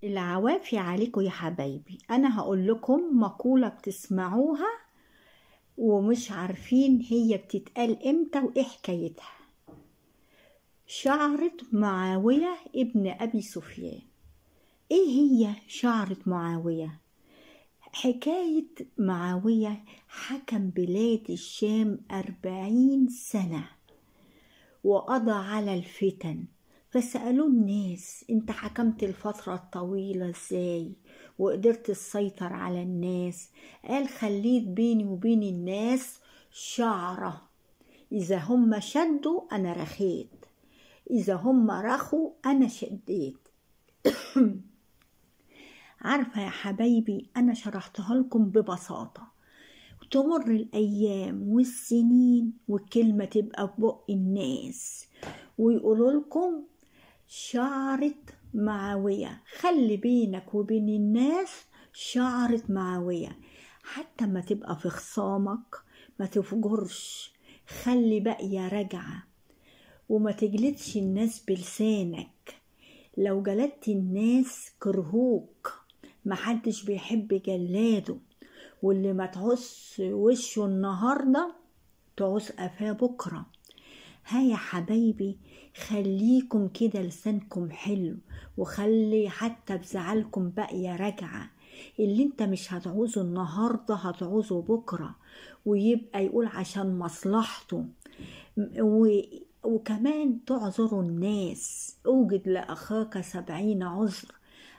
العوافي عليكم يا حبايبي. انا هقول لكم مقولة بتسمعوها ومش عارفين هي بتتقال امتى وايه حكايتها. شعرة معاوية ابن ابي سفيان. ايه هي شعرة معاوية؟ حكاية معاوية حكم بلاد الشام 40 سنة وقضى على الفتن. فسألوه الناس: انت حكمت الفترة الطويلة ازاي وقدرت تسيطر على الناس؟ قال: خليت بيني وبين الناس شعرة، اذا هم شدوا انا رخيت، اذا هم رخوا انا شديت. عارفة يا حبايبي، انا شرحتها لكم ببساطة. تمر الأيام والسنين والكلمة تبقى في بق الناس ويقولوا لكم شعرة معاوية، خلي بينك وبين الناس شعرة معاوية، حتى ما تبقى في خصامك ما تفجرش، خلي باقية راجعة وما تجلدش الناس بلسانك. لو جلدت الناس كرهوك، محدش بيحب جلاده، واللي ما تعوز وشه النهاردة تعوز قفاه بكرة. ها يا حبايبي، خليكم كده لسانكم حلو، وخلي حتى بزعلكم باقية راجعة. اللي انت مش هتعوزه النهاردة هتعوزه بكرة، ويبقى يقول عشان مصلحته. وكمان تعذروا الناس، اوجد لأخاك 70 عذر،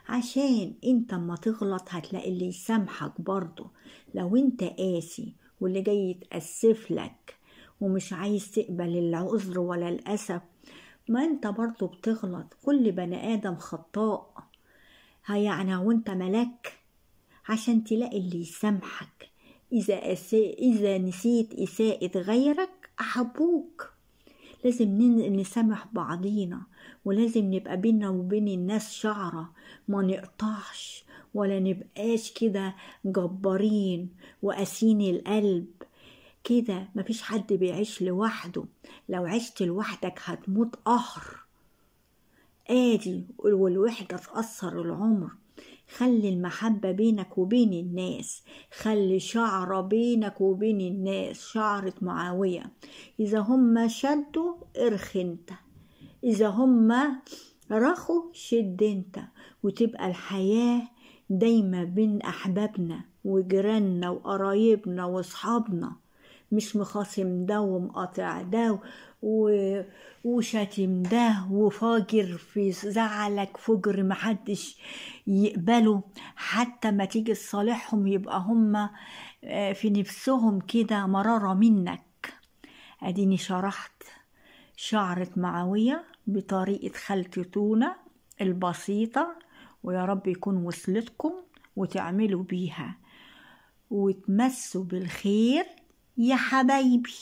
عشان انت اما تغلط هتلاقي اللي يسامحك برضه. لو انت قاسي واللي جاي يتأسف لك ومش عايز تقبل العذر ولا الأسف، ما انت برضه بتغلط، كل بني آدم خطاء. يعني وانت ملك عشان تلاقي اللي يسامحك. إذا نسيت إساءة غيرك أحبوك. لازم نسامح بعضينا، ولازم نبقى بينا وبين الناس شعرة، ما نقطعش ولا نبقاش كده جبارين وقاسين القلب. كده مفيش حد بيعيش لوحده، لو عشت لوحدك هتموت قهر والوحدة تأثر العمر. خلي المحبة بينك وبين الناس، خلي شعرة بينك وبين الناس، شعرة معاوية. إذا هم شدوا ارخي انت، إذا هم رخوا شد انت، وتبقى الحياة دايما بين أحبابنا وجيراننا وقرايبنا وصحابنا، مش مخاصم ده ومقاطع ده وشاتم ده وفاجر في زعلك فجر محدش يقبله. حتى ما تيجي تصالحهم يبقى هم في نفسهم كده مرارة منك. اديني شرحت شعرة معاوية بطريقة خالتي تونة البسيطة، ويا رب يكون وصلتكم وتعملوا بيها وتمسوا بالخير يا حبايبي.